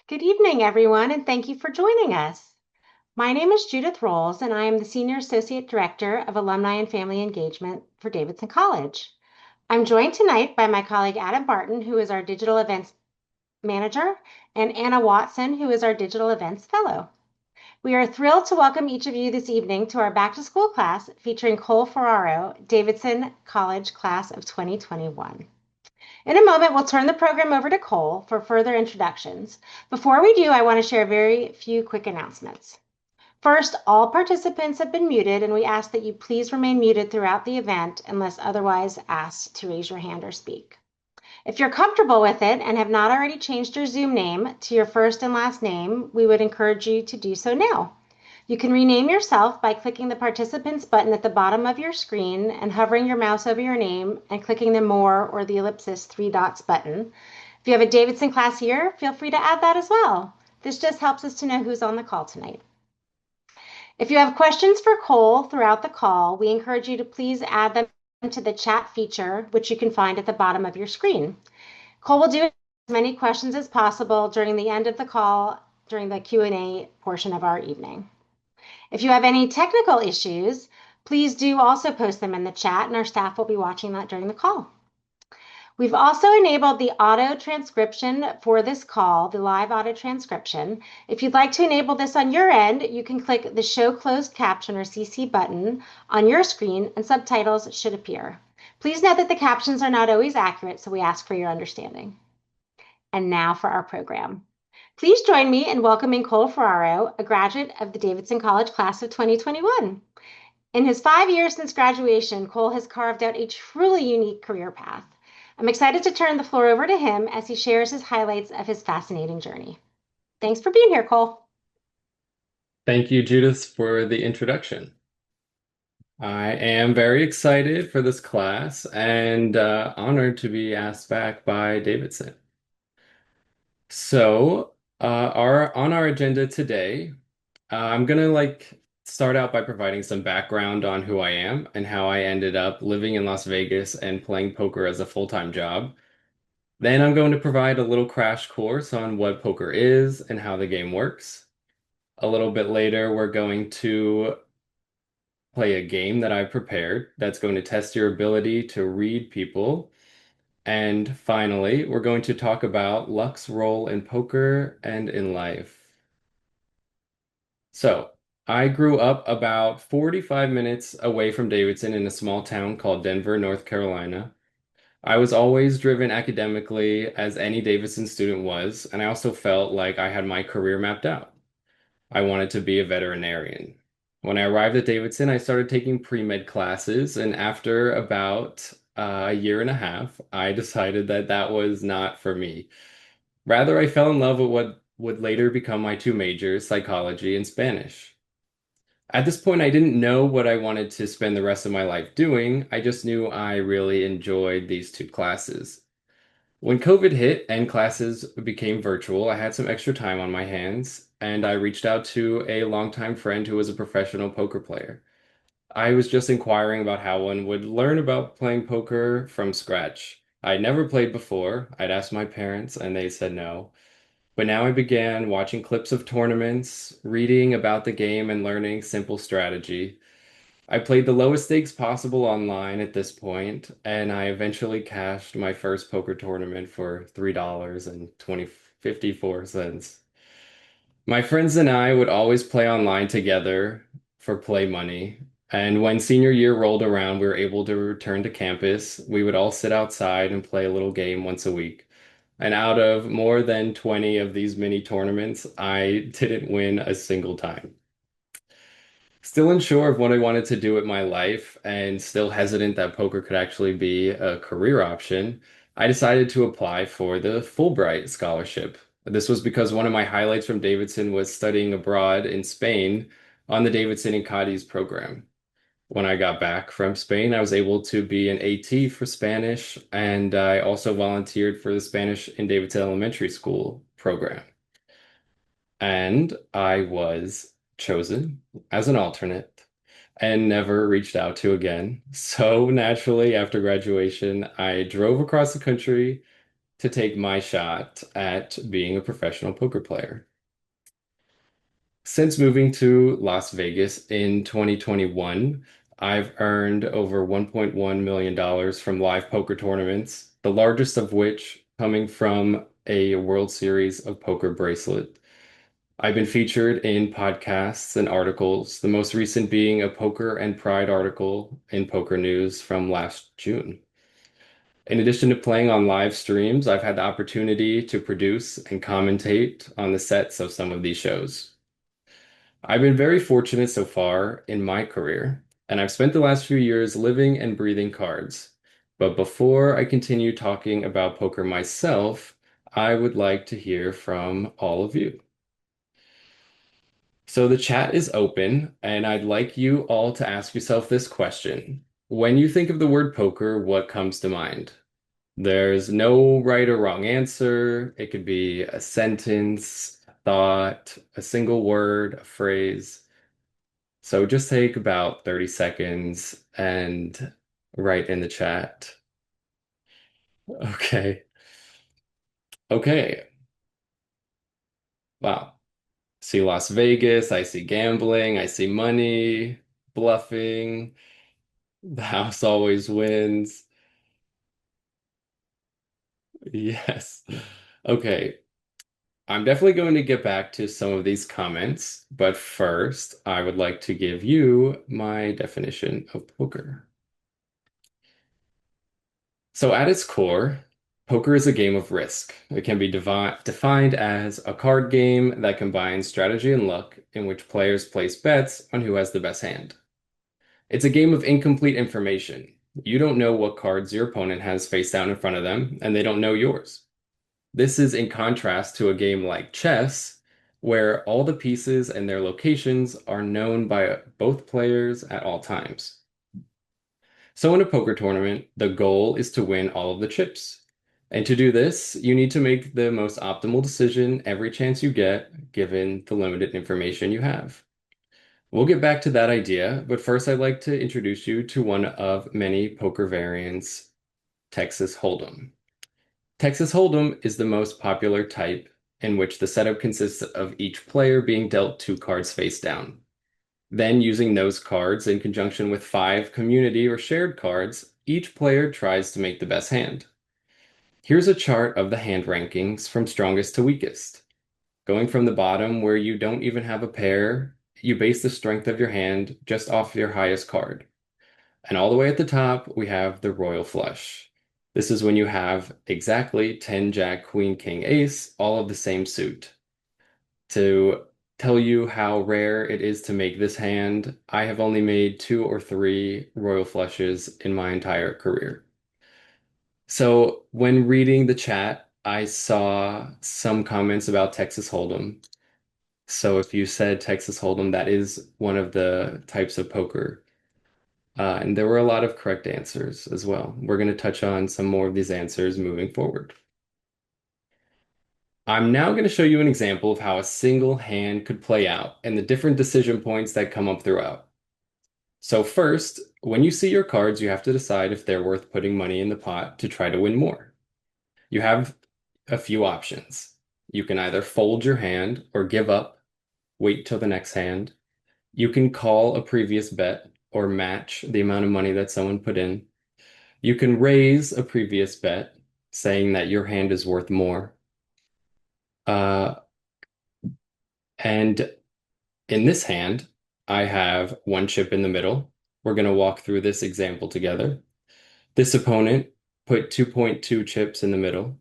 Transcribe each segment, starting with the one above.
Good evening, everyone, and thank you for joining us. My name is Judith Rolls, and I am the Senior Associate Director of Alumni and Family Engagement for Davidson College. I'm joined tonight by my colleague Adam Barton, who is our Digital Events Manager, and Anna Watson, who is our Digital Events Fellow. We are thrilled to welcome each of you this evening to our Back to School class featuring Cole Ferraro, Davidson College Class of 2021. In a moment, we'll turn the program over to Cole for further introductions. Before we do, I want to share very few quick announcements. First, all participants have been muted, and we ask that you please remain muted throughout the event unless otherwise asked to raise your hand or speak. If you're comfortable with it and have not already changed your Zoom name to your first and last name, we would encourage you to do so now. You can rename yourself by clicking the Participants button at the bottom of your screen and hovering your mouse over your name and clicking the More or the ellipsis three dots button. If you have a Davidson class year, feel free to add that as well. This just helps us to know who's on the call tonight. If you have questions for Cole throughout the call, we encourage you to please add them to the chat feature, which you can find at the bottom of your screen. Cole will do as many questions as possible during the end of the call during the Q&A portion of our evening. If you have any technical issues, please do also post them in the chat, and our staff will be watching that during the call. We've also enabled the auto transcription for this call, the live auto transcription. If you'd like to enable this on your end, you can click the Show Closed Caption or CC button on your screen and subtitles should appear. Please note that the captions are not always accurate, so we ask for your understanding. And now for our program. Please join me in welcoming Cole Ferraro, a graduate of the Davidson College Class of 2021. In his 5 years since graduation, Cole has carved out a truly unique career path. I'm excited to turn the floor over to him as he shares his highlights of his fascinating journey. Thanks for being here, Cole. Thank you, Judith, for the introduction. I am very excited for this class and honored to be asked back by Davidson. So, our agenda today, I'm gonna start out by providing some background on who I am and how I ended up living in Las Vegas and playing poker as a full-time job. Then I'm going to provide a little crash course on what poker is and how the game works. A little bit later, we're going to play a game that I've prepared that's going to test your ability to read people. And finally, we're going to talk about luck's role in poker and in life. So, I grew up about 45 minutes away from Davidson in a small town called Denver, North Carolina. I was always driven academically, as any Davidson student was, and I also felt like I had my career mapped out. I wanted to be a veterinarian. When I arrived at Davidson, I started taking pre-med classes, and after about a year and a half, I decided that that was not for me. Rather, I fell in love with what would later become my two majors, psychology and Spanish. At this point, I didn't know what I wanted to spend the rest of my life doing. I just knew I really enjoyed these two classes. When COVID hit and classes became virtual, I had some extra time on my hands, and I reached out to a longtime friend who was a professional poker player. I was just inquiring about how one would learn about playing poker from scratch. I'd never played before. I'd asked my parents, and they said no. But now I began watching clips of tournaments, reading about the game, and learning simple strategy. I played the lowest stakes possible online at this point, and I eventually cashed my first poker tournament for $3.54. My friends and I would always play online together for play money. And when senior year rolled around, we were able to return to campus. We would all sit outside and play a little game once a week. And out of more than 20 of these mini tournaments, I didn't win a single time. Still unsure of what I wanted to do with my life and still hesitant that poker could actually be a career option, I decided to apply for the Fulbright scholarship. This was because one of my highlights from Davidson was studying abroad in Spain on the Davidson and Cadiz program. When I got back from Spain, I was able to be an AT for Spanish, and I also volunteered for the Spanish in Davidson Elementary School program. And I was chosen as an alternate and never reached out to again. So naturally, after graduation, I drove across the country to take my shot at being a professional poker player. Since moving to Las Vegas in 2021, I've earned over $1.1 million from live poker tournaments, the largest of which coming from a World Series of Poker bracelet. I've been featured in podcasts and articles, the most recent being a Poker and Pride article in Poker News from last June. In addition to playing on live streams, I've had the opportunity to produce and commentate on the sets of some of these shows. I've been very fortunate so far in my career, and I've spent the last few years living and breathing cards. But before I continue talking about poker myself, I would like to hear from all of you. So the chat is open, and I'd like you all to ask yourself this question. When you think of the word poker, what comes to mind? There's no right or wrong answer. It could be a sentence, a thought, a single word, a phrase. So just take about 30 seconds and write in the chat. Okay. Okay. Wow. See Las Vegas. I see gambling. I see money, bluffing. The house always wins. Yes. Okay. I'm definitely going to get back to some of these comments, but first, I would like to give you my definition of poker. So, at its core, poker is a game of risk. It can be defined as a card game that combines strategy and luck, in which players place bets on who has the best hand. It's a game of incomplete information. You don't know what cards your opponent has face down in front of them, and they don't know yours. This is in contrast to a game like chess, where all the pieces and their locations are known by both players at all times. So in a poker tournament, the goal is to win all of the chips. And to do this, you need to make the most optimal decision every chance you get, given the limited information you have. We'll get back to that idea, but first I'd like to introduce you to one of many poker variants, Texas Hold'em. Texas Hold'em is the most popular type, in which the setup consists of each player being dealt two cards face down. Then, using those cards in conjunction with five community or shared cards, each player tries to make the best hand. Here's a chart of the hand rankings from strongest to weakest. Going from the bottom, where you don't even have a pair, you base the strength of your hand just off your highest card. And all the way at the top, we have the royal flush. This is when you have exactly 10 Jack, Queen, King, Ace, all of the same suit. To tell you how rare it is to make this hand, I have only made two or three royal flushes in my entire career. So when reading the chat, I saw some comments about Texas Hold'em. So if you said Texas Hold'em, that is one of the types of poker. And there were a lot of correct answers as well. We're going to touch on some more of these answers moving forward. I'm now going to show you an example of how a single hand could play out and the different decision points that come up throughout. So first, when you see your cards, you have to decide if they're worth putting money in the pot to try to win more. You have a few options. You can either fold your hand or give up, wait till the next hand. You can call a previous bet or match the amount of money that someone put in. You can raise a previous bet, saying that your hand is worth more. Uh, and in this hand, I have one chip in the middle. We're going to walk through this example together. This opponent put 2.2 chips in the middle.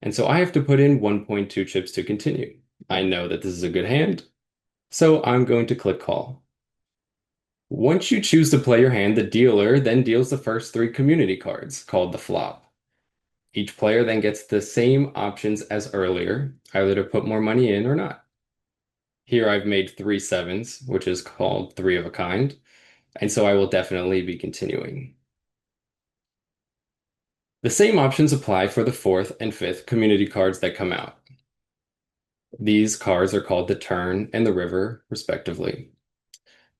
And so I have to put in 1.2 chips to continue. I know that this is a good hand, so I'm going to click call. Once you choose to play your hand, the dealer then deals the first three community cards, called the flop. Each player then gets the same options as earlier, either to put more money in or not. Here I've made three sevens, which is called three of a kind, and so I will definitely be continuing. The same options apply for the fourth and fifth community cards that come out. These cards are called the turn and the river, respectively.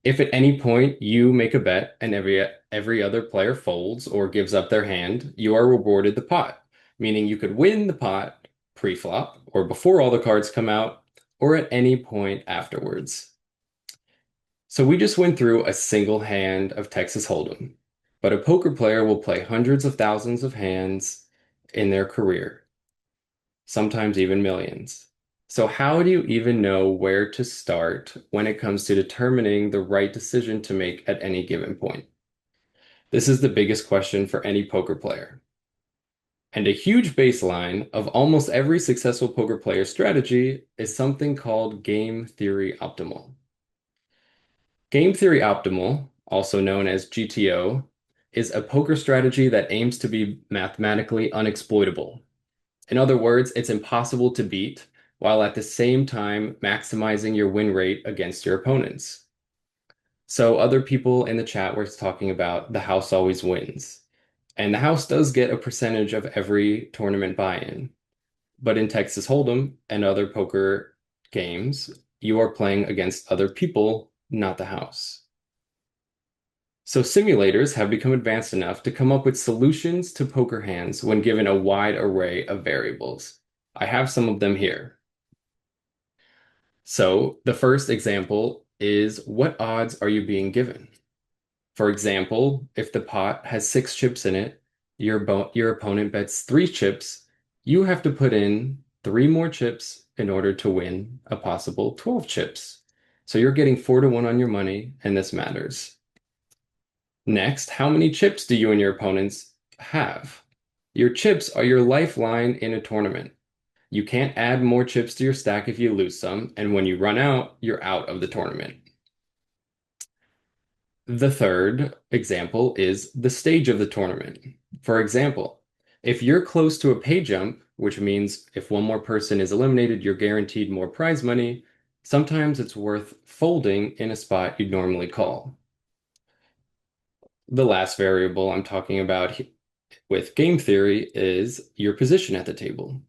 If at any point you make a bet and every other player folds or gives up their hand, you are rewarded the pot. meaning you could win the pot pre-flop or before all the cards come out or at any point afterwards. So we just went through a single hand of Texas Hold'em, but a poker player will play hundreds of thousands of hands in their career, sometimes even millions. So how do you even know where to start when it comes to determining the right decision to make at any given point? This is the biggest question for any poker player. And a huge baseline of almost every successful poker player's strategy is something called game theory optimal. Game theory optimal, also known as GTO, is a poker strategy that aims to be mathematically unexploitable. In other words, it's impossible to beat while at the same time maximizing your win rate against your opponents. So other people in the chat were talking about the house always wins. And the house does get a percentage of every tournament buy-in. But in Texas Hold'em and other poker games, you are playing against other people, not the house. So simulators have become advanced enough to come up with solutions to poker hands when given a wide array of variables. I have some of them here. So the first example is, what odds are you being given? For example, if the pot has 6 chips in it, your opponent bets 3 chips, you have to put in 3 more chips in order to win a possible 12 chips. So you're getting 4-1 on your money, and this matters. Next, how many chips do you and your opponents have? Your chips are your lifeline in a tournament. You can't add more chips to your stack if you lose some, and when you run out, you're out of the tournament. The third example is the stage of the tournament. For example, if you're close to a pay jump, which means if one more person is eliminated, you're guaranteed more prize money, sometimes it's worth folding in a spot you'd normally call. The last variable I'm talking about with game theory is your position at the table.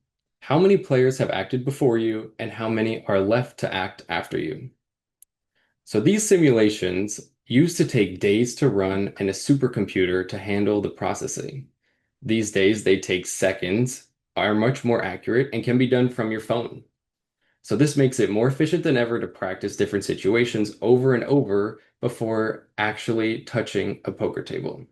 How many players have acted before you, and how many are left to act after you? So these simulations used to take days to run and a supercomputer to handle the processing. These days, they take seconds, are much more accurate, and can be done from your phone. So this makes it more efficient than ever to practice different situations over and over before actually touching a poker table.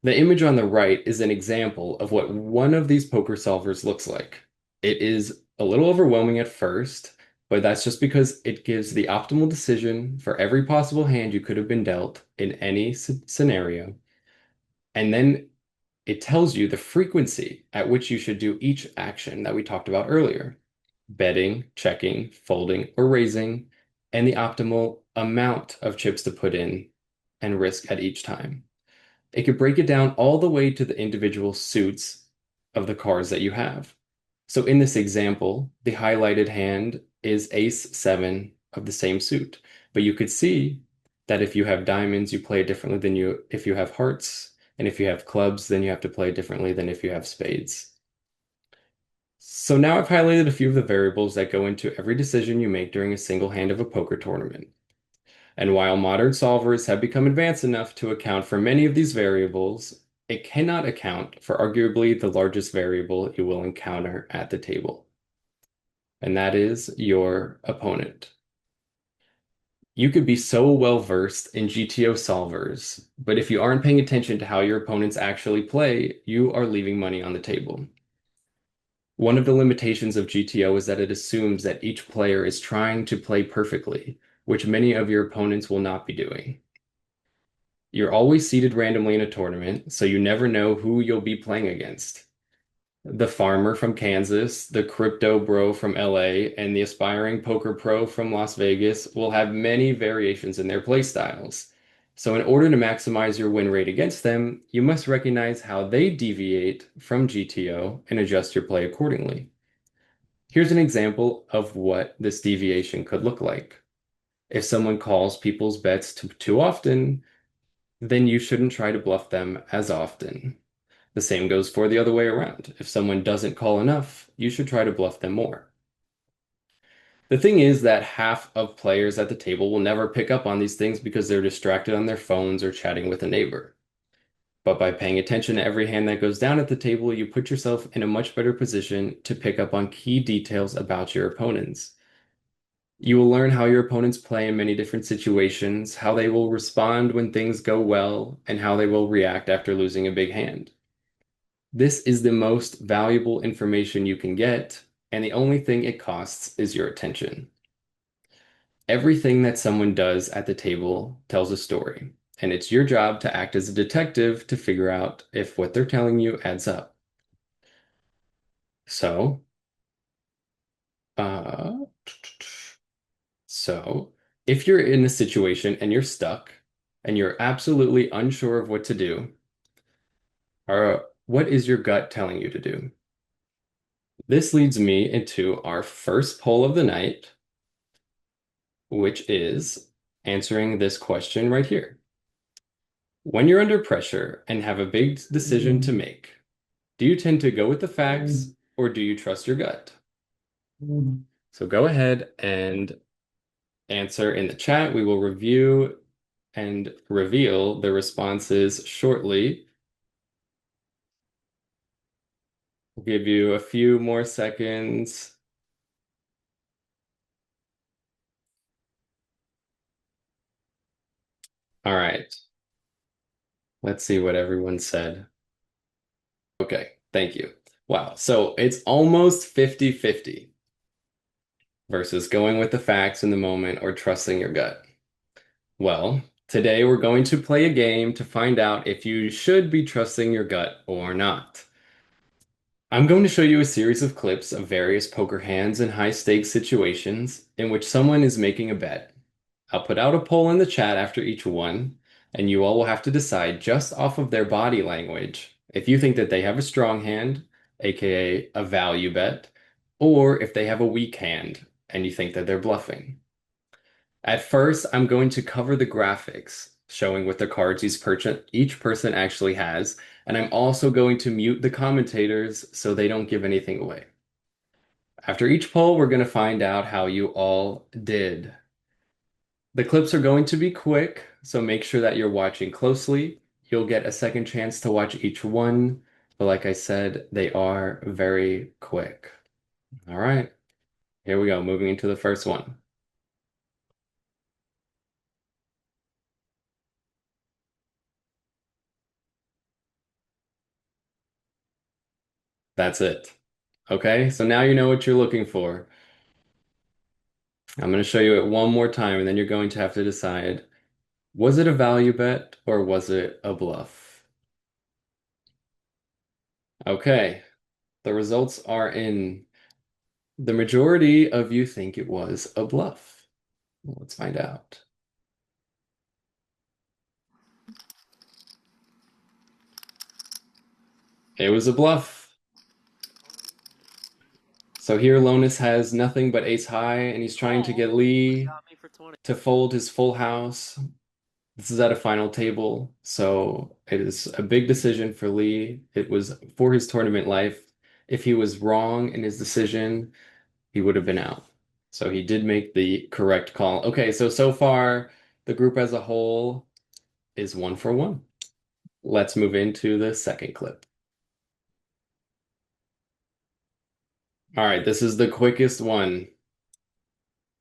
The image on the right is an example of what one of these poker solvers looks like. It is a little overwhelming at first, but that's just because it gives the optimal decision for every possible hand you could have been dealt in any scenario. And then it tells you the frequency at which you should do each action that we talked about earlier: betting, checking, folding, or raising, and the optimal amount of chips to put in and risk at each time. It could break it down all the way to the individual suits of the cards that you have. So in this example, the highlighted hand is ace 7 of the same suit. But you could see that if you have diamonds, you play it differently than if you have hearts. And if you have clubs, then you have to play it differently than if you have spades. So now I've highlighted a few of the variables that go into every decision you make during a single hand of a poker tournament. And while modern solvers have become advanced enough to account for many of these variables, it cannot account for arguably the largest variable you will encounter at the table, and that is your opponent. You could be so well versed in GTO solvers, but if you aren't paying attention to how your opponents actually play, you are leaving money on the table. One of the limitations of GTO is that it assumes that each player is trying to play perfectly, which many of your opponents will not be doing. You're always seated randomly in a tournament, so you never know who you'll be playing against. The farmer from Kansas, the crypto bro from LA, and the aspiring poker pro from Las Vegas will have many variations in their play styles. So in order to maximize your win rate against them, you must recognize how they deviate from GTO and adjust your play accordingly. Here's an example of what this deviation could look like. If someone calls people's bets too often, then you shouldn't try to bluff them as often. The same goes for the other way around. If someone doesn't call enough, you should try to bluff them more. The thing is that half of players at the table will never pick up on these things because they're distracted on their phones or chatting with a neighbor. But by paying attention to every hand that goes down at the table, you put yourself in a much better position to pick up on key details about your opponents. You will learn how your opponents play in many different situations, how they will respond when things go well, and how they will react after losing a big hand. This is the most valuable information you can get, and the only thing it costs is your attention. Everything that someone does at the table tells a story, and it's your job to act as a detective to figure out if what they're telling you adds up. So, uh, so if you're in a situation and you're stuck and you're absolutely unsure of what to do, or what is your gut telling you to do? This leads me into our first poll of the night, which is answering this question right here. When you're under pressure and have a big decision to make, do you tend to go with the facts or do you trust your gut? So go ahead and answer in the chat. We will review and reveal the responses shortly. We'll give you a few more seconds. All right. Let's see what everyone said. Okay, thank you. Wow, so it's almost 50-50 versus going with the facts in the moment or trusting your gut. Well, today we're going to play a game to find out if you should be trusting your gut or not. I'm going to show you a series of clips of various poker hands in high-stakes situations in which someone is making a bet. I'll put out a poll in the chat after each one, and you all will have to decide just off of their body language if you think that they have a strong hand, aka a value bet, or if they have a weak hand and you think that they're bluffing. At first, I'm going to cover the graphics showing what the cards each person actually has, and I'm also going to mute the commentators so they don't give anything away. After each poll, we're going to find out how you all did. The clips are going to be quick, so make sure that you're watching closely. You'll get a second chance to watch each one, but like I said, they are very quick. All right, here we go, moving into the first one. That's it. Okay, so now you know what you're looking for. I'm going to show you it one more time, and then you're going to have to decide, was it a value bet or was it a bluff? Okay, the results are in. The majority of you think it was a bluff. Let's find out. It was a bluff. So here Lonis has nothing but ace high, and he's trying to get Lee to fold his full house. This is at a final table, so it is a big decision for Lee. It was for his tournament life. If he was wrong in his decision, he would have been out. So he did make the correct call. Okay, so far the group as a whole is 1 for 1. Let's move into the second clip. All right, this is the quickest one.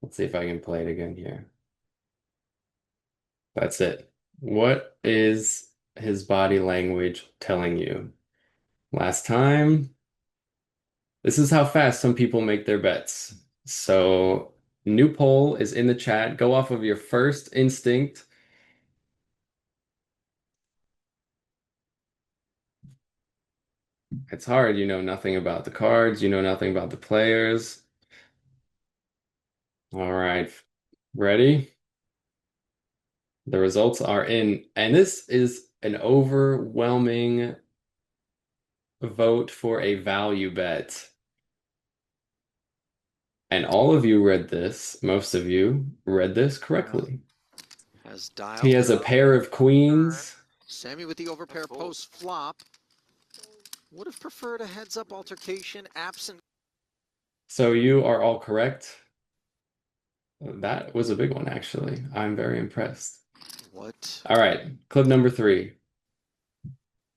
Let's see if I can play it again here. That's it. What is his body language telling you? Last time, this is how fast some people make their bets. So, new poll is in the chat. Go off of your first instinct. It's hard, you know nothing about the cards, you know nothing about the players. All right, ready? The results are in, and this is an overwhelming vote for a value bet. And all of you read this, most of you read this correctly. He has a pair of queens. Sammy with the overpair post flop. Would have preferred a heads-up altercation absent. So you are all correct. That was a big one, actually. I'm very impressed. What? All right, clip number 3.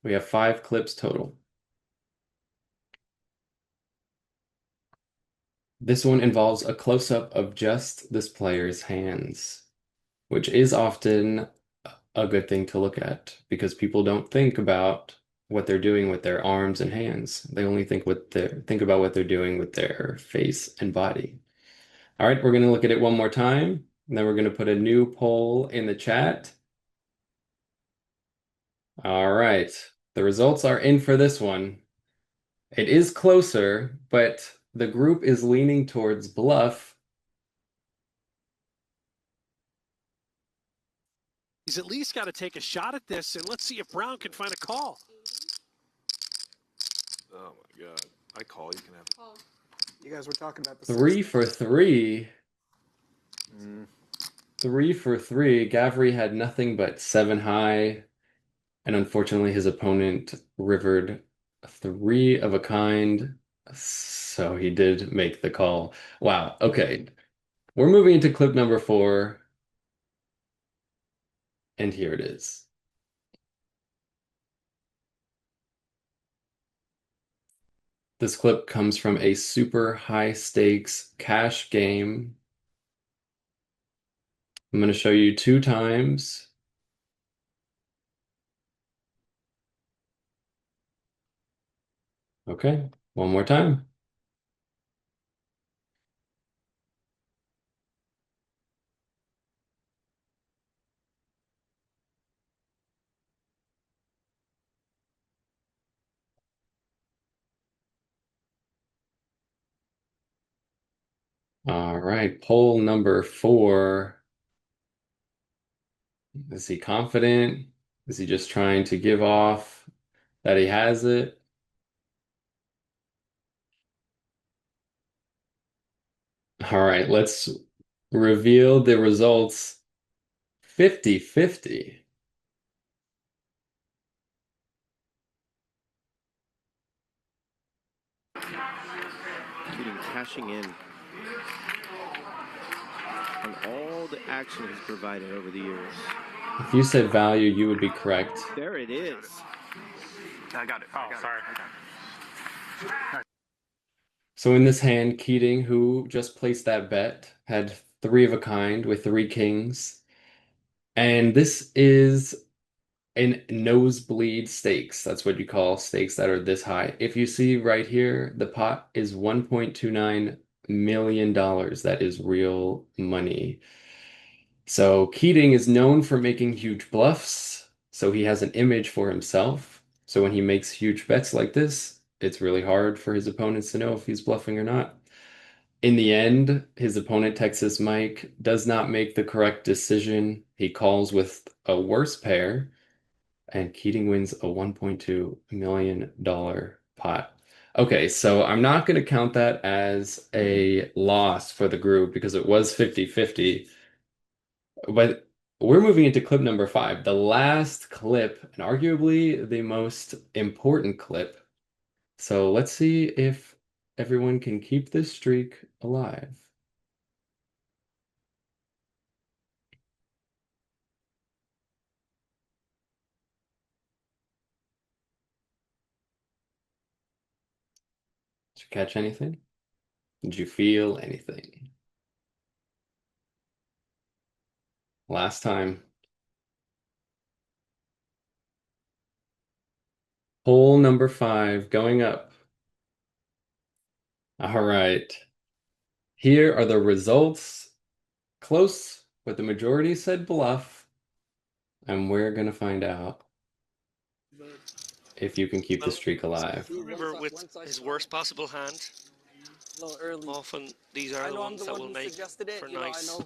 We have 5 clips total. This one involves a close-up of just this player's hands, which is often a good thing to look at because people don't think about what they're doing with their arms and hands. They only think about what they're doing with their face and body. All right, we're going to look at it one more time, and then we're going to put a new poll in the chat. All right, the results are in for this one. It is closer, but the group is leaning towards bluff. He's at least got to take a shot at this, and let's see if Brown can find a call. Oh my God. I call, you can have it. You guys were talking about the 3 for 3. Mm. 3 for 3. Gavri had nothing but 7 high, and unfortunately his opponent rivered 3 of a kind, so he did make the call. Wow, okay. We're moving into clip number 4, and here it is. This clip comes from a super high stakes cash game. I'm going to show you 2 times. Okay, one more time. All right, poll number 4. Is he confident? Is he just trying to give off that he has it? All right, let's reveal the results 50-50. Keating cashing in on all the action he's provided over the years. If you said value, you would be correct. There it is. I got it. Oh, sorry. So in this hand, Keating, who just placed that bet, had 3 of a kind with 3 kings. And this is in nosebleed stakes. That's what you call stakes that are this high. If you see right here, the pot is $1.29 million. That is real money. So Keating is known for making huge bluffs, so he has an image for himself. So when he makes huge bets like this, it's really hard for his opponents to know if he's bluffing or not. In the end, his opponent, Texas Mike, does not make the correct decision. He calls with a worse pair, and Keating wins a $1.2 million pot. Okay, so I'm not going to count that as a loss for the group because it was 50-50. But we're moving into clip number 5, the last clip, and arguably the most important clip. So let's see if everyone can keep this streak alive. Did you catch anything? Did you feel anything? Last time. Hole number 5 going up. All right. Here are the results. Close, but the majority said bluff. And we're going to find out if you can keep the streak alive. River with his worst possible hand. Often these are the ones that will make for nice.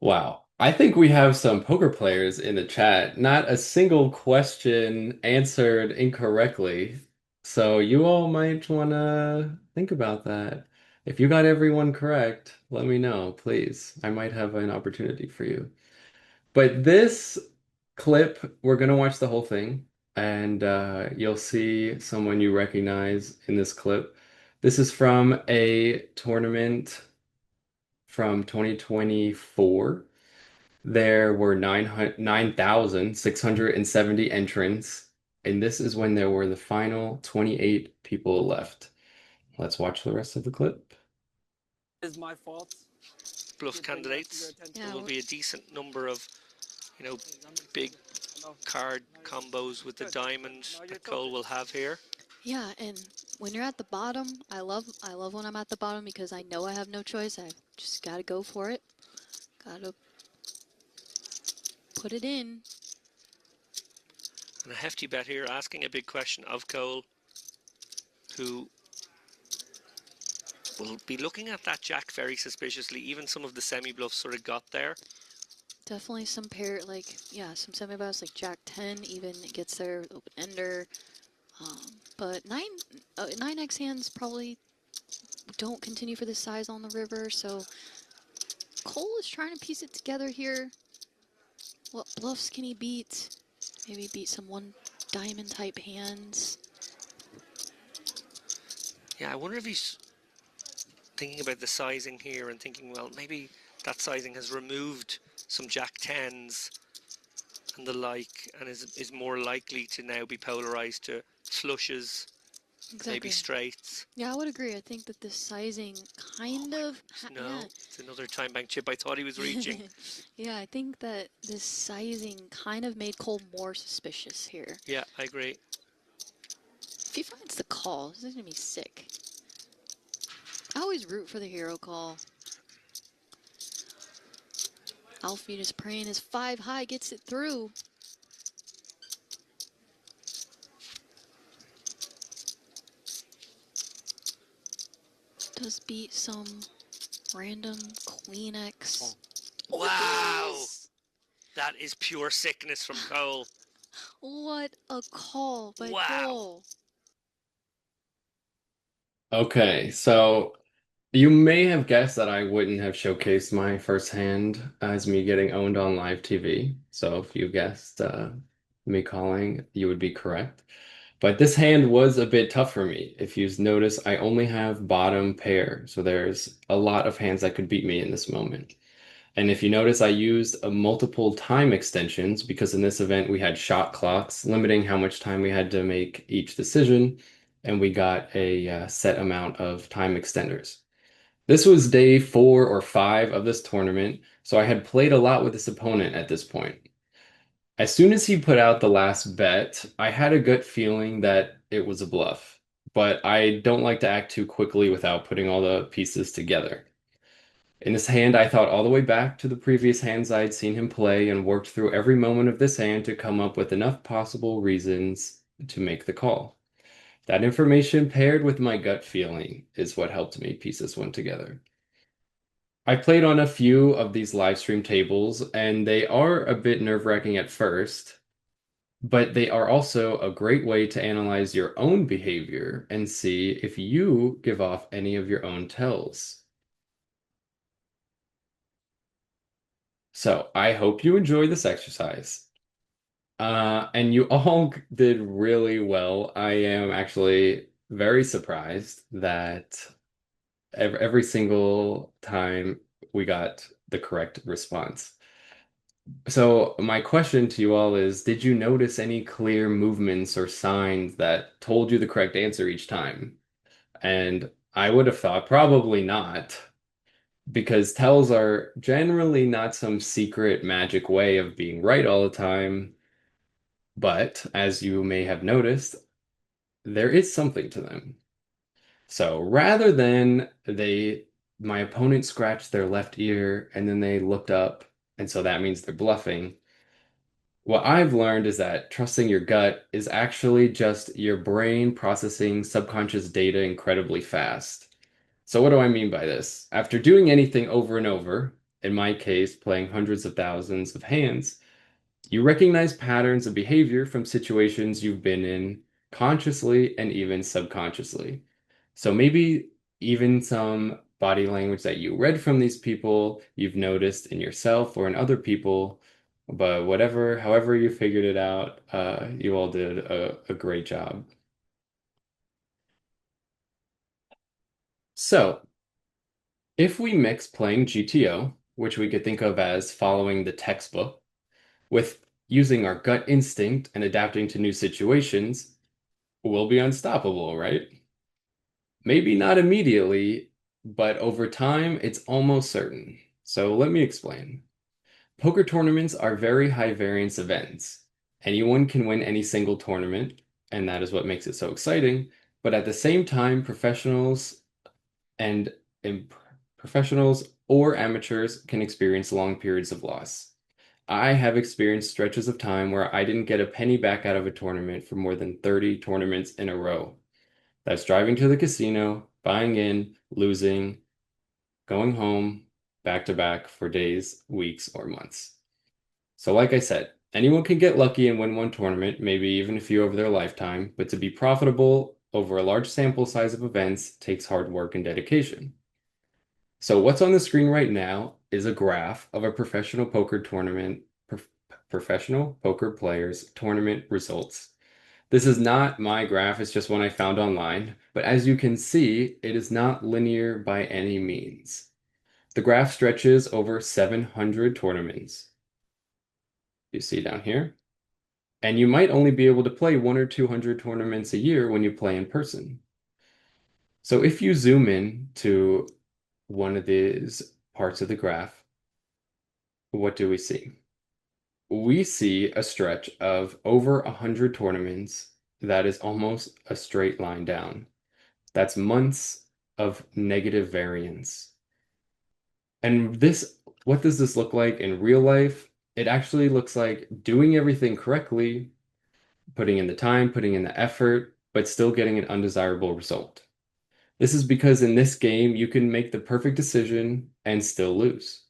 Wow. I think we have some poker players in the chat. Not a single question answered incorrectly. So you all might want to think about that. If you got everyone correct, let me know, please. I might have an opportunity for you. But this clip, we're going to watch the whole thing, and you'll see someone you recognize in this clip. This is from a tournament from 2024. there were 9,670 entrants, and this is when there were the final 28 people left. Let's watch the rest of the clip. Is my fault. Bluff candidates. There will be a decent number of, big card combos with the diamond that Cole will have here. Yeah, and when you're at the bottom, I love when I'm at the bottom because I know I have no choice. I just gotta go for it. Gotta put it in. And a hefty bet here, asking a big question of Cole, who will be looking at that jack very suspiciously. Even some of the semi-bluffs sort of got there. Definitely some pair, some semi-bluffs like Jack 10 even gets there, open ender. But 9x hands probably don't continue for this size on the river, so Cole is trying to piece it together here. What bluffs can he beat? Maybe beat some one diamond type hands. Yeah, I wonder if he's thinking about the sizing here and thinking, well, maybe that sizing has removed some Jack 10s and the like, and is more likely to now be polarized to flushes, maybe straights. Yeah, I would agree. I think that this sizing kind of... No, it's another time bank chip I thought he was reaching. Yeah, I think that this sizing kind of made Cole more suspicious here. Yeah, I agree. If he finds the call, this is going to be sick. I always root for the hero call. Alfie just praying his 5 high gets it through. Does beat some random Queen X. Wow! That is pure sickness from Cole. What a call by Cole. Okay, so you may have guessed that I wouldn't have showcased my first hand as me getting owned on live TV. So if you guessed me calling, you would be correct. But this hand was a bit tough for me. If you notice, I only have bottom pair, so there's a lot of hands that could beat me in this moment. And if you notice, I used multiple time extensions because in this event we had shot clocks limiting how much time we had to make each decision, and we got a set amount of time extenders. This was day 4 or 5 of this tournament, so I had played a lot with this opponent at this point. As soon as he put out the last bet, I had a gut feeling that it was a bluff, but I don't like to act too quickly without putting all the pieces together. In this hand, I thought all the way back to the previous hands I'd seen him play and worked through every moment of this hand to come up with enough possible reasons to make the call. That information paired with my gut feeling is what helped me piece this one together. I played on a few of these live stream tables, and they are a bit nerve-wracking at first, but they are also a great way to analyze your own behavior and see if you give off any of your own tells. So I hope you enjoy this exercise. And you all did really well. I am actually very surprised that every single time we got the correct response. So my question to you all is, did you notice any clear movements or signs that told you the correct answer each time? And I would have thought probably not, because tells are generally not some secret magic way of being right all the time. But as you may have noticed, there is something to them. So rather than my opponent scratched their left ear and then they looked up, and so that means they're bluffing. What I've learned is that trusting your gut is actually just your brain processing subconscious data incredibly fast. So what do I mean by this? After doing anything over and over, in my case, playing hundreds of thousands of hands, you recognize patterns of behavior from situations you've been in consciously and even subconsciously. So maybe even some body language that you read from these people, you've noticed in yourself or in other people, but however you figured it out, you all did a great job. So if we mix playing GTO which we could think of as following the textbook, with using our gut instinct and adapting to new situations, we'll be unstoppable, right? Maybe not immediately, but over time, it's almost certain. So let me explain. Poker tournaments are very high variance events. Anyone can win any single tournament, and that is what makes it so exciting. But at the same time, and professionals or amateurs can experience long periods of loss. I have experienced stretches of time where I didn't get a penny back out of a tournament for more than 30 tournaments in a row. That's driving to the casino, buying in, losing, going home, back to back for days, weeks, or months. So like I said, anyone can get lucky and win one tournament, maybe even a few over their lifetime, but to be profitable over a large sample size of events takes hard work and dedication. So what's on the screen right now is a graph of a professional poker tournament, professional poker players tournament results. This is not my graph, it's just one I found online, but as you can see, it is not linear by any means. The graph stretches over 700 tournaments. You see down here? And you might only be able to play 100 or 200 tournaments a year when you play in person. So if you zoom in to one of these parts of the graph, what do we see? We see a stretch of over 100 tournaments that is almost a straight line down. That's months of negative variance. And what does this look like in real life? It actually looks like doing everything correctly, putting in the time, putting in the effort, but still getting an undesirable result. This is because in this game, you can make the perfect decision and still lose.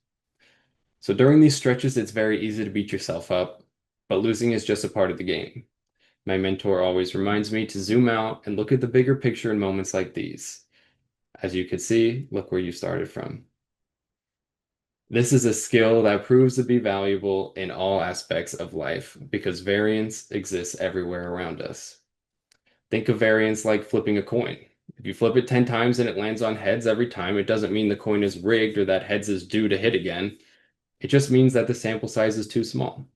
So during these stretches, it's very easy to beat yourself up, but losing is just a part of the game. My mentor always reminds me to zoom out and look at the bigger picture in moments like these. As you can see, look where you started from. This is a skill that proves to be valuable in all aspects of life because variance exists everywhere around us. Think of variance like flipping a coin. If you flip it 10 times and it lands on heads every time, it doesn't mean the coin is rigged or that heads is due to hit again. It just means that the sample size is too small.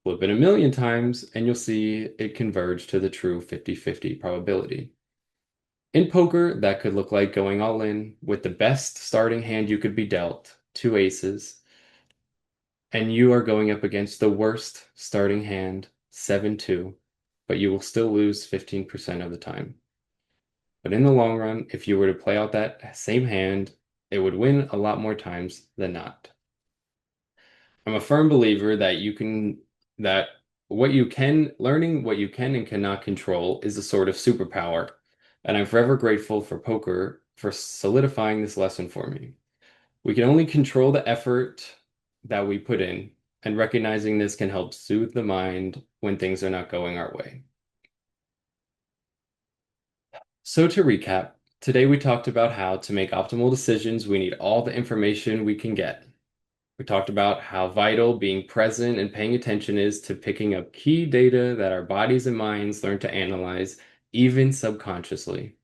Flip it a million times and you'll see it converge to the true 50-50 probability. In poker, that could look like going all in with the best starting hand you could be dealt, 2 aces, and you are going up against the worst starting hand, 7-2, but you will still lose 15% of the time. But in the long run, if you were to play out that same hand, it would win a lot more times than not. I'm a firm believer that learning what you can and cannot control is a sort of superpower, and I'm forever grateful for poker for solidifying this lesson for me. We can only control the effort that we put in, and recognizing this can help soothe the mind when things are not going our way. So to recap, today we talked about how to make optimal decisions. We need all the information we can get. We talked about how vital being present and paying attention is to picking up key data that our bodies and minds learn to analyze, even subconsciously.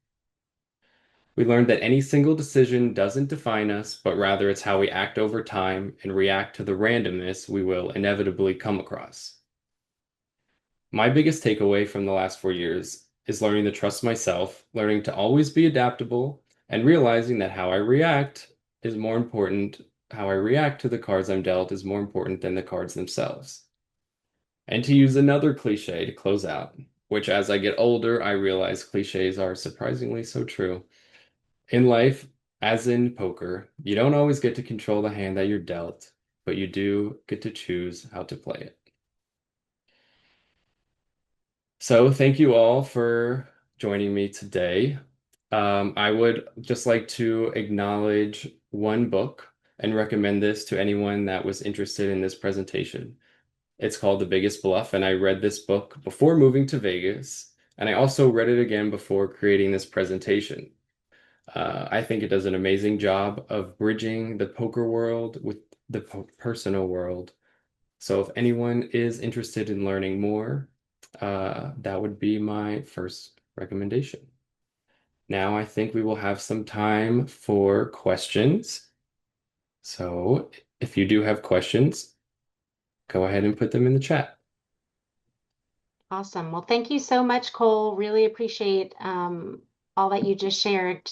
We learned that any single decision doesn't define us, but rather it's how we act over time and react to the randomness we will inevitably come across. My biggest takeaway from the last 4 years is learning to trust myself, learning to always be adaptable, and realizing that how I react to the cards I'm dealt is more important than the cards themselves. And to use another cliche to close out, which as I get older, I realize cliches are surprisingly so true. In life, as in poker, you don't always get to control the hand that you're dealt, but you do get to choose how to play it. So thank you all for joining me today. I would just like to acknowledge one book and recommend this to anyone that was interested in this presentation. It's called The Biggest Bluff, and I read this book before moving to Vegas, and I also read it again before creating this presentation. I think it does an amazing job of bridging the poker world with the personal world. So if anyone is interested in learning more, that would be my first recommendation. Now I think we will have some time for questions. So if you do have questions, go ahead and put them in the chat. Awesome. Well, thank you so much, Cole. Really appreciate all that you just shared.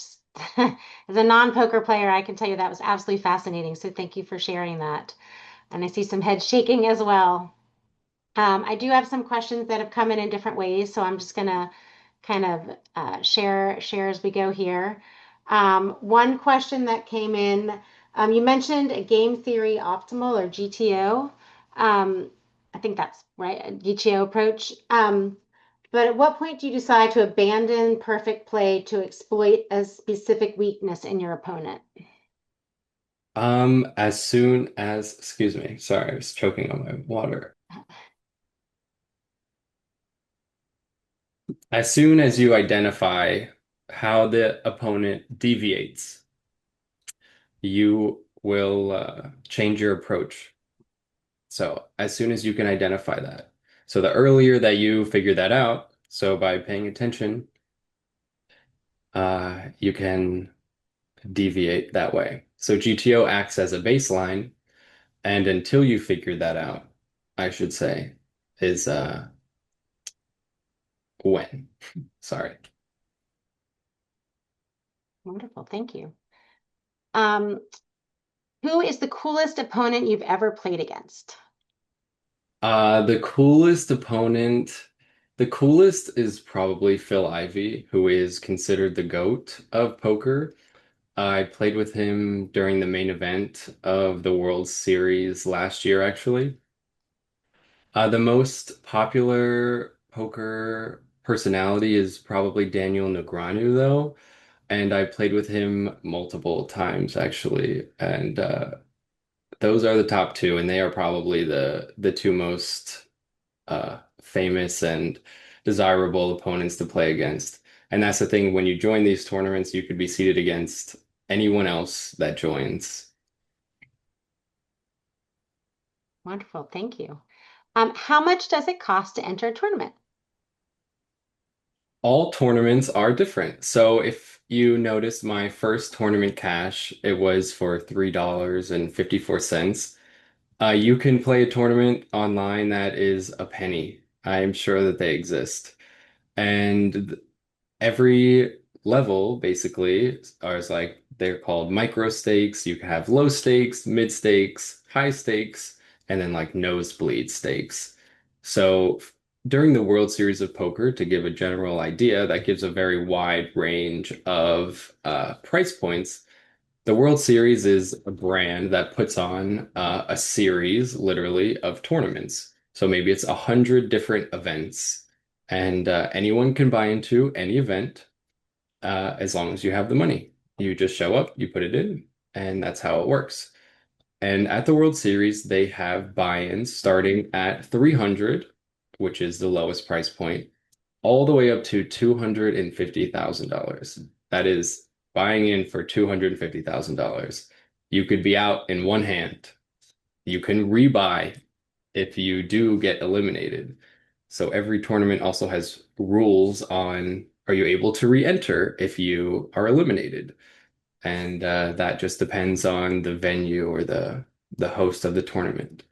As a non-poker player, I can tell you that was absolutely fascinating. So thank you for sharing that. And I see some heads shaking as well. I do have some questions that have come in different ways, so I'm just going to kind of share as we go here. One question that came in, you mentioned a game theory optimal or GTO. I think that's right, a GTO approach. But at what point do you decide to abandon perfect play to exploit a specific weakness in your opponent? As soon as, excuse me, sorry, I was choking on my water. As soon as you identify how the opponent deviates, you will change your approach. So as soon as you can identify that. So the earlier that you figure that out, so by paying attention, you can deviate that way. So GTO acts as a baseline, and until you figure that out, I should say, is when. Sorry. Wonderful, thank you. Who is the coolest opponent you've ever played against? The coolest opponent, the coolest is probably Phil Ivey, who is considered the GOAT of poker. I played with him during the main event of the World Series last year, actually. The most popular poker personality is probably Daniel Negreanu, though, and I played with him multiple times, actually. And those are the top two, and they are probably the two most famous and desirable opponents to play against. And that's the thing, when you join these tournaments, you could be seated against anyone else that joins. Wonderful, thank you. How much does it cost to enter a tournament? All tournaments are different. So if you noticed my first tournament cash, it was for $3.54. You can play a tournament online that is a penny. I'm sure that they exist. And every level basically is like they're called micro stakes. You can have low stakes, mid stakes, high stakes, and then like nosebleed stakes. So during the World Series of Poker, to give a general idea, that gives a very wide range of price points. The World Series is a brand that puts on a series, literally, of tournaments. So maybe it's 100 different events, and anyone can buy into any event as long as you have the money. You just show up, you put it in, and that's how it works. And at the World Series, they have buy-ins starting at 300, which is the lowest price point, all the way up to $250,000. That is buying in for $250,000. You could be out in one hand. You can rebuy if you do get eliminated. So every tournament also has rules on, are you able to re-enter if you are eliminated? And that just depends on the venue or the host of the tournament.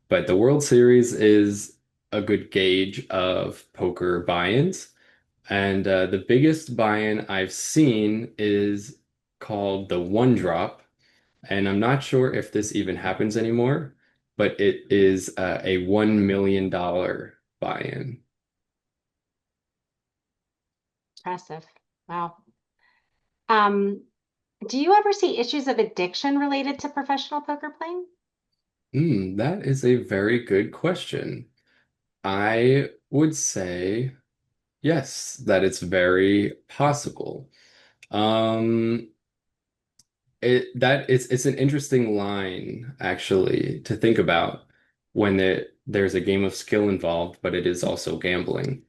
But the World Series is a good gauge of poker buy-ins. And the biggest buy-in I've seen is called the One Drop. And I'm not sure if this even happens anymore, but it is a $1 million buy-in. Impressive. Wow. Do you ever see issues of addiction related to professional poker playing? That is a very good question. I would say yes, that it's very possible. Um, it's an interesting line actually to think about when there's a game of skill involved, but it is also gambling.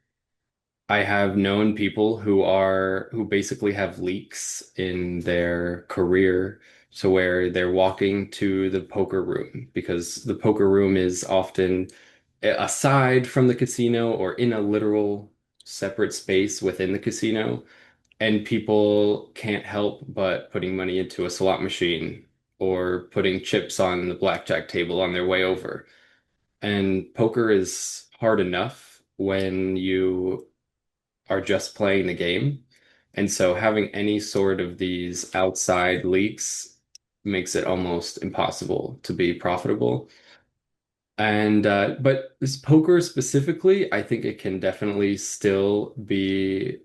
I have known people who basically have leaks in their career, so where they're walking to the poker room because the poker room is often aside from the casino or in a literal separate space within the casino, and people can't help but putting money into a slot machine or putting chips on the blackjack table on their way over. And poker is hard enough when you are just playing the game. And so having any sort of these outside leaks makes it almost impossible to be profitable. And but this poker specifically, I think it can definitely still be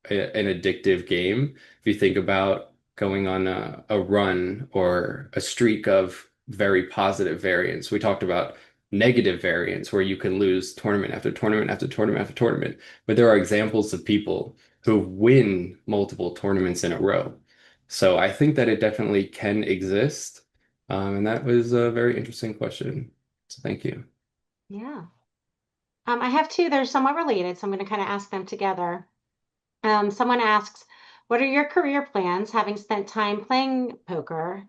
an addictive game. If you think about going on a run or a streak of very positive variance. We talked about negative variance where you can lose tournament after tournament after tournament after tournament. But there are examples of people who win multiple tournaments in a row. So I think that it definitely can exist. And that was a very interesting question. So thank you. Yeah. I have two. They're somewhat related, so I'm going to kind of ask them together. Someone asks, what are your career plans having spent time playing poker?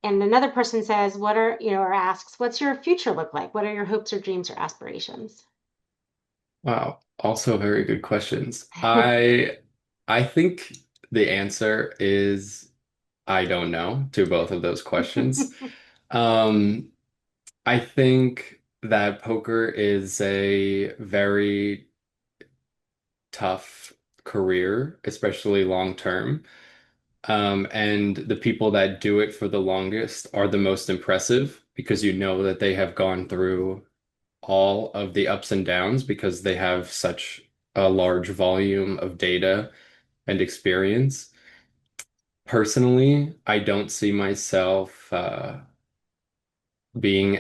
And another person says, or asks, what's your future look like? What are your hopes or dreams or aspirations? Wow. Also very good questions. I think the answer is I don't know to both of those questions. Um, I think that poker is a very tough career, especially long term. And the people that do it for the longest are the most impressive because you know that they have gone through all of the ups and downs because they have such a large volume of data and experience. Personally, I don't see myself being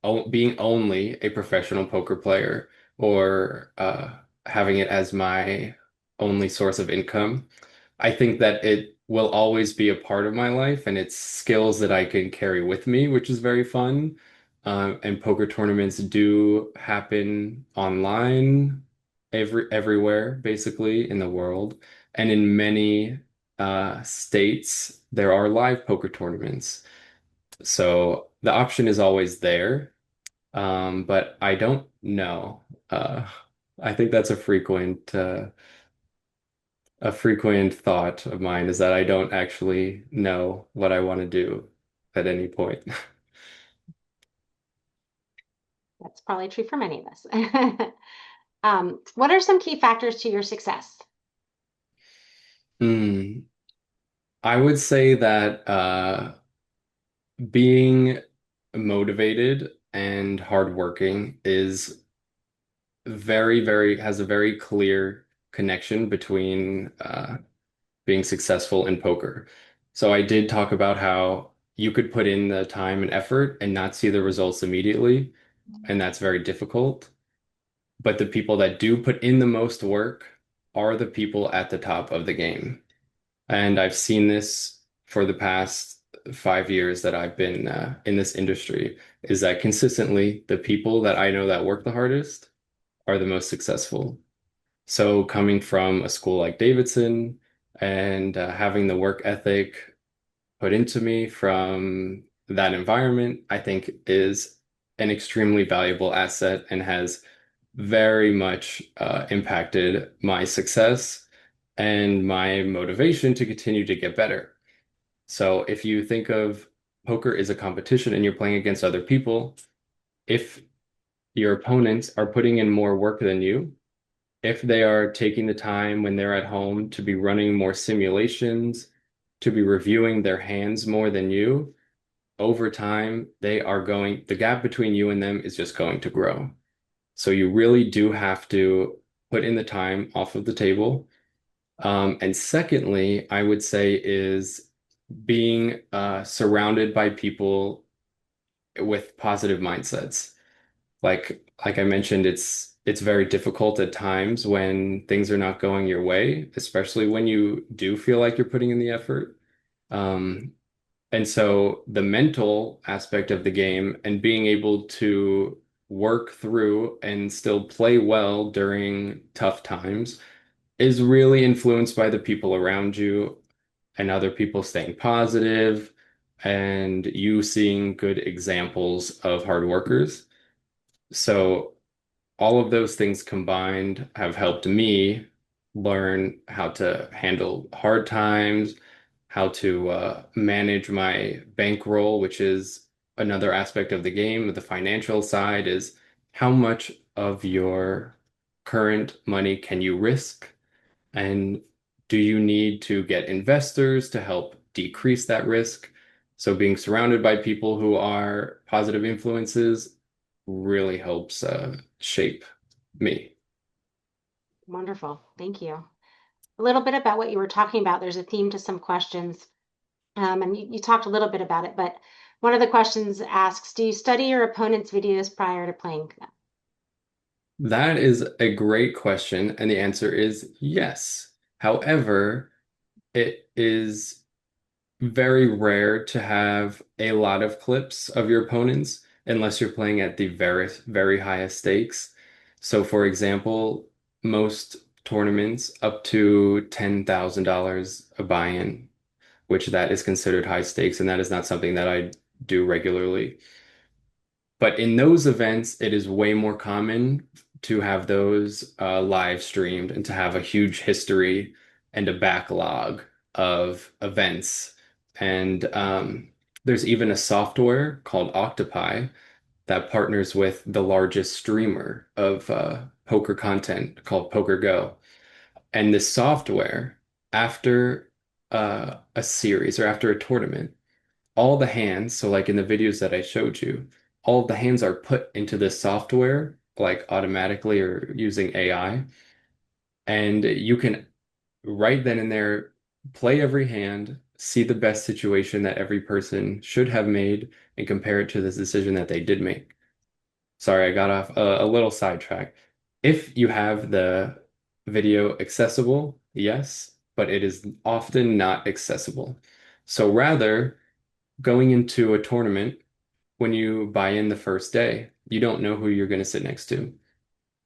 only a professional poker player or having it as my only source of income. I think that it will always be a part of my life and it's skills that I can carry with me, which is very fun. And poker tournaments do happen online everywhere, basically, in the world. And in many states, there are live poker tournaments. So the option is always there, but I don't know. I think that's a frequent thought of mine is that I don't actually know what I want to do at any point. That's probably true for many of us. What are some key factors to your success? Hmm. I would say that being motivated and hardworking is has a very clear connection between being successful in poker. So I did talk about how you could put in the time and effort and not see the results immediately, and that's very difficult. But the people that do put in the most work are the people at the top of the game. And I've seen this for the past 5 years that I've been in this industry, is that consistently the people that I know that work the hardest are the most successful. So coming from a school like Davidson and having the work ethic put into me from that environment, I think is an extremely valuable asset and has very much impacted my success and my motivation to continue to get better. So if you think of poker as a competition and you're playing against other people, if your opponents are putting in more work than you, if they are taking the time when they're at home to be running more simulations, to be reviewing their hands more than you, over time, the gap between you and them is just going to grow. So you really do have to put in the time off of the table. And secondly, I would say is being surrounded by people with positive mindsets. Like I mentioned, it's very difficult at times when things are not going your way, especially when you do feel like you're putting in the effort. Um, and so the mental aspect of the game and being able to work through and still play well during tough times is really influenced by the people around you and other people staying positive and you seeing good examples of hard workers. So all of those things combined have helped me learn how to handle hard times how to manage my bankroll, which is another aspect of the game. The financial side is how much of your current money can you risk? And do you need to get investors to help decrease that risk? So being surrounded by people who are positive influences really helps shape me. Wonderful. Thank you. A little bit about what you were talking about. There's a theme to some questions, and you talked a little bit about it, but one of the questions asks, do you study your opponent's videos prior to playing them? That is a great question, and the answer is yes. However, it is very rare to have a lot of clips of your opponents unless you're playing at the very, very highest stakes. So, for example, most tournaments up to $10,000 a buy-in, which that is considered high stakes, and that is not something that I do regularly. But in those events, it is way more common to have those live streamed and to have a huge history and a backlog of events. And there's even a software called Octopi that partners with the largest streamer of poker content called PokerGo. And this software, after a series or after a tournament, all the hands, so like in the videos that I showed you, all of the hands are put into this software, like automatically or using AI. And you can right then and there play every hand, see the best situation that every person should have made, and compare it to the decision that they did make. Sorry, I got off a little sidetrack. If you have the video accessible, yes, but it is often not accessible. So rather, going into a tournament, when you buy in the first day, you don't know who you're going to sit next to.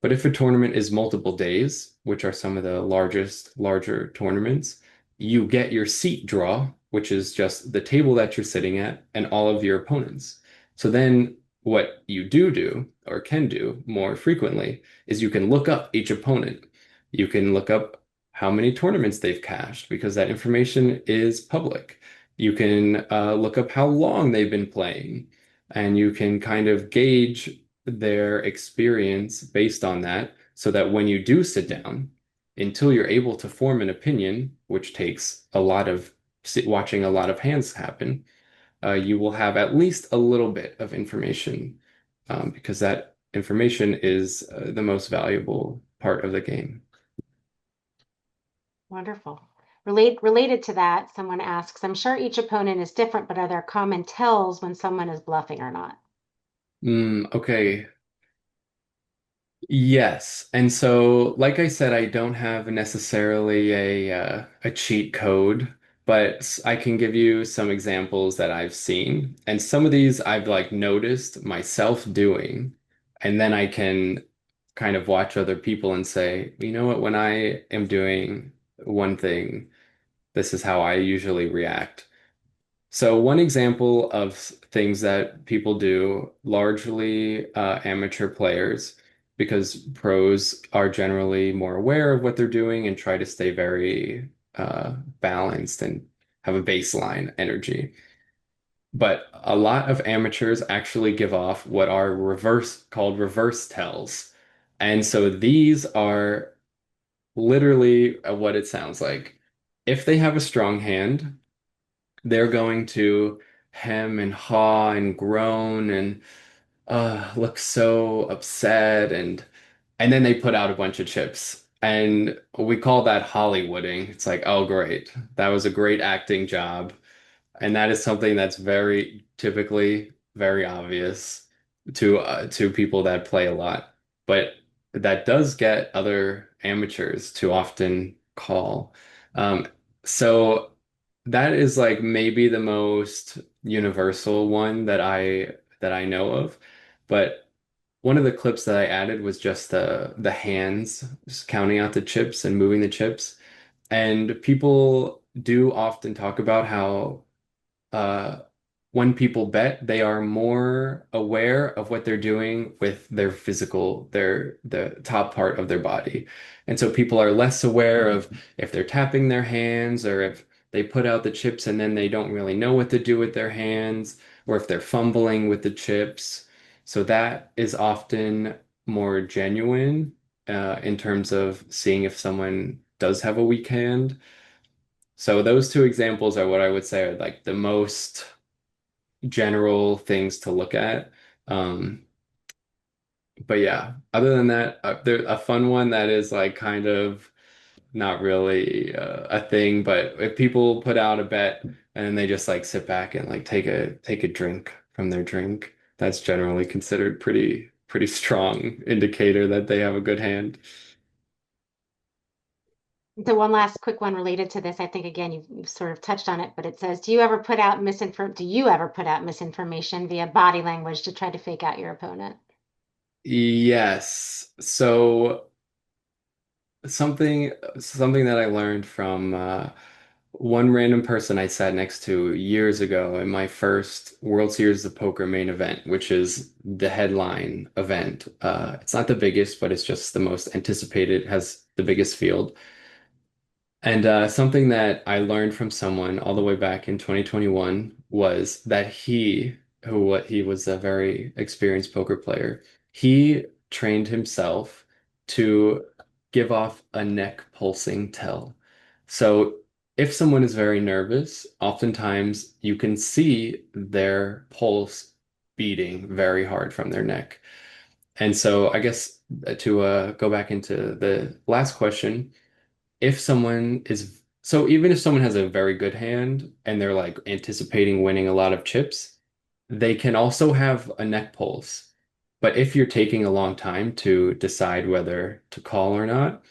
But if a tournament is multiple days, which are some of the larger tournaments, you get your seat draw, which is just the table that you're sitting at and all of your opponents. So then what you do or can do more frequently is you can look up each opponent. You can look up how many tournaments they've cashed because that information is public. You can look up how long they've been playing, and you can kind of gauge their experience based on that so that when you do sit down, until you're able to form an opinion, which takes a lot of watching a lot of hands happen, you will have at least a little bit of information because that information is the most valuable part of the game. Wonderful. Related to that, someone asks, I'm sure each opponent is different, but are there common tells when someone is bluffing or not? Okay. Yes. And so, like I said, I don't have necessarily a cheat code, but I can give you some examples that I've seen. And some of these I've like noticed myself doing, and then I can kind of watch other people and say, you know what, when I am doing one thing, this is how I usually react. So one example of things that people do, largely amateur players, because pros are generally more aware of what they're doing and try to stay very balanced and have a baseline energy. But a lot of amateurs actually give off what are called reverse tells. And so these are literally what it sounds like. If they have a strong hand, they're going to hem and haw and groan and look so upset and then they put out a bunch of chips. And we call that Hollywooding. It's like, oh great, that was a great acting job. And that is something that's very typically very obvious to people that play a lot. But that does get other amateurs to often call. So that is like maybe the most universal one that I know of. But one of the clips that I added was just the hands, just counting out the chips and moving the chips. And people do often talk about how uh, when people bet, they are more aware of what they're doing with their physical, the top part of their body. And so people are less aware of if they're tapping their hands or if they put out the chips and then they don't really know what to do with their hands, or if they're fumbling with the chips. So that is often more genuine in terms of seeing if someone does have a weak hand. So those two examples are what I would say are like the most general things to look at. Um, but yeah, other than that, there a fun one that is like kind of not really a thing, but if people put out a bet and then they just like sit back and like take a drink from their drink, that's generally considered pretty strong indicator that they have a good hand. The one last quick one related to this, I think again you've sort of touched on it, but it says, do you ever put out misinformation via body language to try to fake out your opponent? Yes. So something that I learned from one random person I sat next to years ago in my first World Series of Poker main event, which is the headline event. It's not the biggest, but it's just the most anticipated, has the biggest field. And something that I learned from someone all the way back in 2021 was that he was a very experienced poker player. He trained himself to give off a neck pulsing tell. So if someone is very nervous, oftentimes you can see their pulse beating very hard from their neck. And so I guess to go back into the last question, if someone is so even if someone has a very good hand and they're like anticipating winning a lot of chips, they can also have a neck pulse. But if you're taking a long time to decide whether to call or not,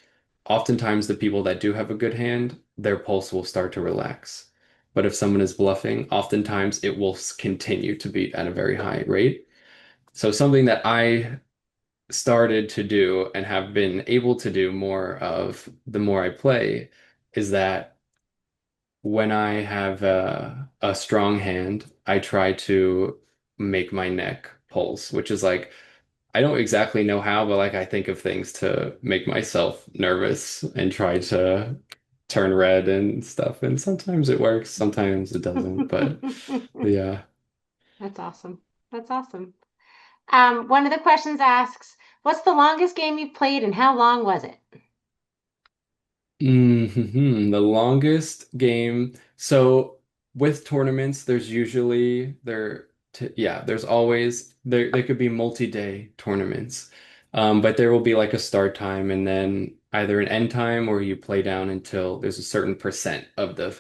oftentimes the people that do have a good hand, their pulse will start to relax. But if someone is bluffing, oftentimes it will continue to beat at a very high rate. So something that I started to do and have been able to do more of the more I play is that when I have a strong hand, I try to make my neck pulse, which is like, I don't exactly know how, but like I think of things to make myself nervous and try to turn red and stuff. And sometimes it works, sometimes it doesn't. But yeah. That's awesome. That's awesome. One of the questions asks, what's the longest game you've played and how long was it? The longest game. So with tournaments, there's usually there's always there could be multi-day tournaments. But there will be like a start time and then either an end time or you play down until there's a certain percent of the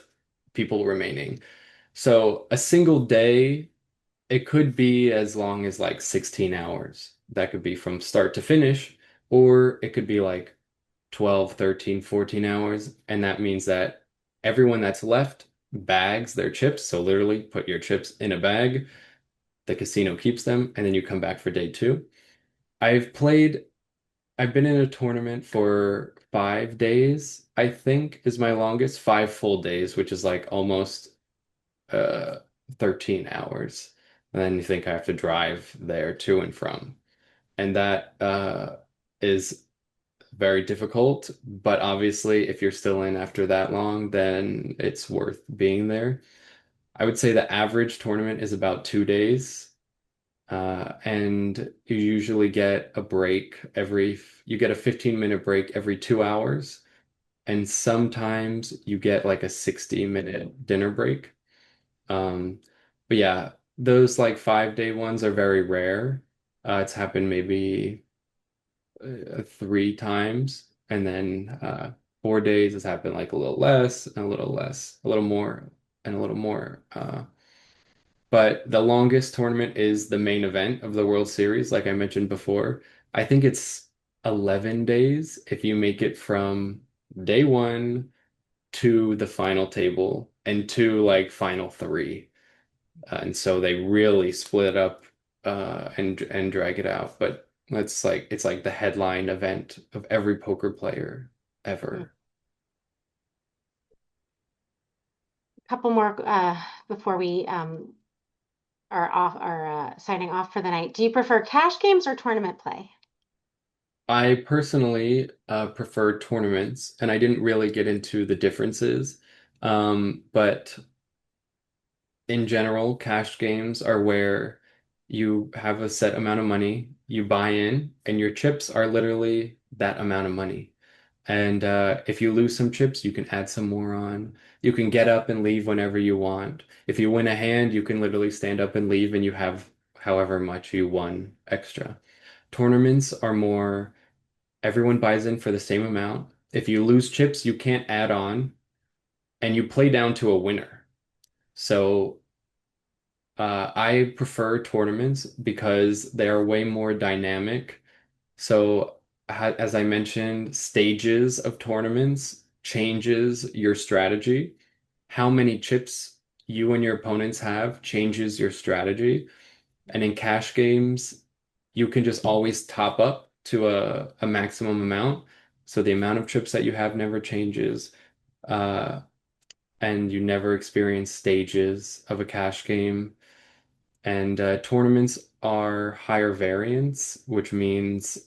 people remaining. So a single day, it could be as long as like 16 hours. That could be from start to finish, or it could be like 12, 13, 14 hours. And that means that everyone that's left bags their chips. So literally put your chips in a bag. The casino keeps them, and then you come back for day two. I've played, I've been in a tournament for 5 days, I think is my longest, 5 full days, which is like almost uh 13 hours. And then you think I have to drive there to and from. And that is very difficult, but obviously, if you're still in after that long, then it's worth being there. I would say the average tournament is about 2 days, and you usually get a break you get a 15-minute break every 2 hours, and sometimes you get like a 60-minute dinner break. Um, but yeah, those like 5 day ones are very rare. It's happened maybe 3 times, and then 4 days has happened like a little less, and a little less, a little more, and a little more. But the longest tournament is the main event of the World Series, like I mentioned before. I think it's 11 days if you make it from day one to the final table and to like final three. And so they really split up and drag it out. But it's like the headline event of every poker player ever. A couple more before we are signing off for the night. Do you prefer cash games or tournament play? I personally prefer tournaments, and I didn't really get into the differences. But in general, cash games are where you have a set amount of money, you buy in, and your chips are literally that amount of money. And if you lose some chips, you can add some more on. You can get up and leave whenever you want. If you win a hand, you can literally stand up and leave, and you have however much you won extra. Tournaments are more, everyone buys in for the same amount. If you lose chips, you can't add on, and you play down to a winner. So I prefer tournaments because they are way more dynamic. So, as I mentioned, stages of tournaments changes your strategy. How many chips you and your opponents have changes your strategy. And in cash games, you can just always top up to a maximum amount. So the amount of chips that you have never changes. Uh, and you never experience stages of a cash game. And tournaments are higher variance, which means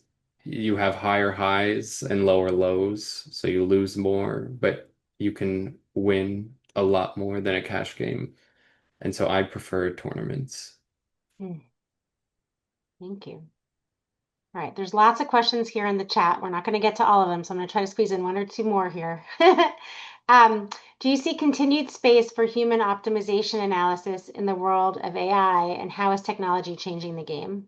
you have higher highs and lower lows, so you lose more, but you can win a lot more than a cash game. And so I prefer tournaments. Thank you. All right, there's lots of questions here in the chat. We're not going to get to all of them, so I'm going to try to squeeze in one or two more here. Do you see continued space for human optimization analysis in the world of AI, and how is technology changing the game?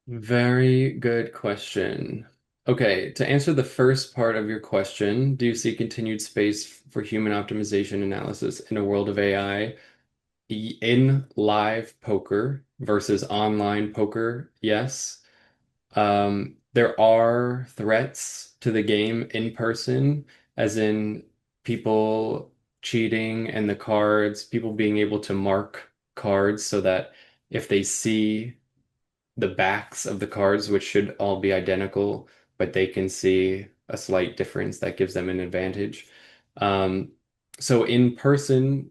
Very good question. Okay, to answer the first part of your question, do you see continued space for human optimization analysis in a world of AI? In live poker versus online poker, yes. There are threats to the game in person, as in people cheating and the cards, people being able to mark cards so that if they see the backs of the cards, which should all be identical, but they can see a slight difference that gives them an advantage. Um, so in person,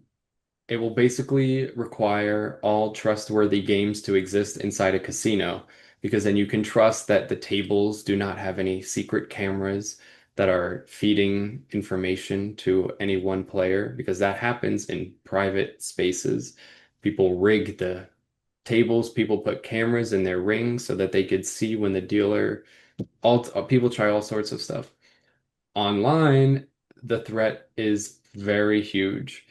it will basically require all trustworthy games to exist inside a casino, because then you can trust that the tables do not have any secret cameras that are feeding information to any one player, because that happens in private spaces. People rig the tables, people put cameras in their rings so that they could see when the dealer, all people try all sorts of stuff. Online, the threat is very huge,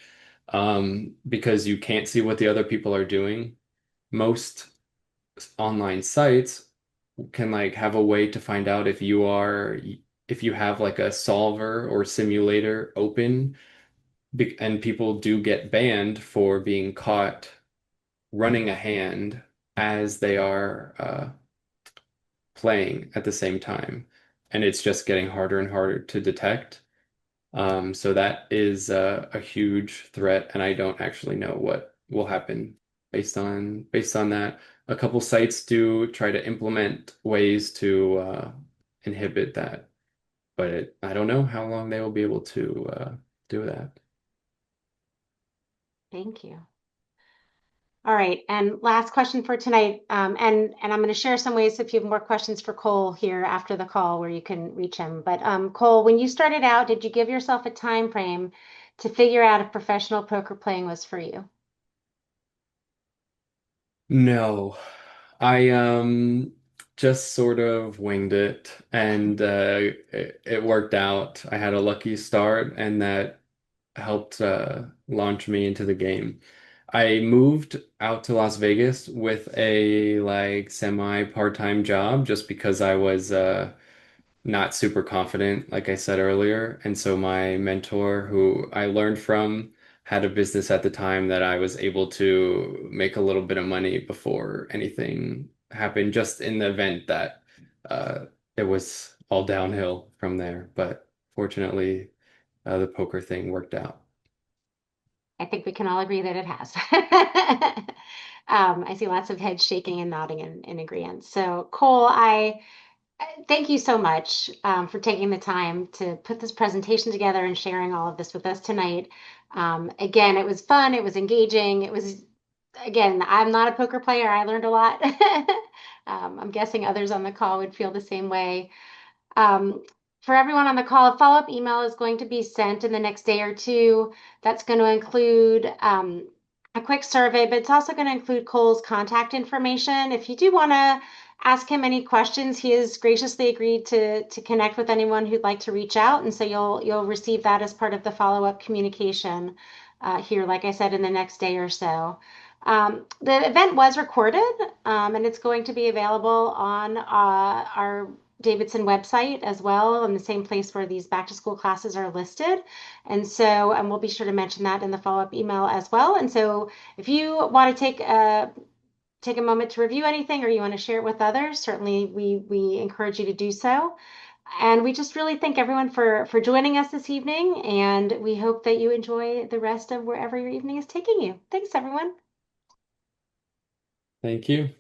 because you can't see what the other people are doing. Most online sites can like have a way to find out if you have like a solver or simulator open, and people do get banned for being caught running a hand as they are playing at the same time. And it's just getting harder and harder to detect. So that is a huge threat, and I don't actually know what will happen based on that. A couple sites do try to implement ways to inhibit that, but I don't know how long they will be able to do that. Thank you. All right, and last question for tonight, and I'm going to share some ways if you have more questions for Cole here after the call where you can reach him. But Cole, when you started out, did you give yourself a time frame to figure out if professional poker playing was for you? No, I just sort of winged it, and it worked out. I had a lucky start, and that helped launch me into the game. I moved out to Las Vegas with a like semi part-time job just because I was not super confident, like I said earlier. And so my mentor, who I learned from, had a business at the time that I was able to make a little bit of money before anything happened, just in the event that it was all downhill from there. But fortunately, the poker thing worked out. I think we can all agree that it has. I see lots of heads shaking and nodding in agreement. So, Cole, I thank you so much for taking the time to put this presentation together and sharing all of this with us tonight. Again, it was fun. It was engaging. It was, again, I'm not a poker player. I learned a lot. I'm guessing others on the call would feel the same way. for everyone on the call, a follow-up email is going to be sent in the next day or two. That's going to include a quick survey, but it's also going to include Cole's contact information. If you do want to ask him any questions, he has graciously agreed to connect with anyone who'd like to reach out, and so you'll receive that as part of the follow-up communication here, like I said, in the next day or so. The event was recorded, and it's going to be available on our Davidson website as well, in the same place where these back to school classes are listed. And so, and we'll be sure to mention that in the follow-up email as well. And so if you want to take a moment to review anything or you want to share it with others, certainly we encourage you to do so. And we just really thank everyone for joining us this evening, and we hope that you enjoy the rest of wherever your evening is taking you. Thanks, everyone. Thank you.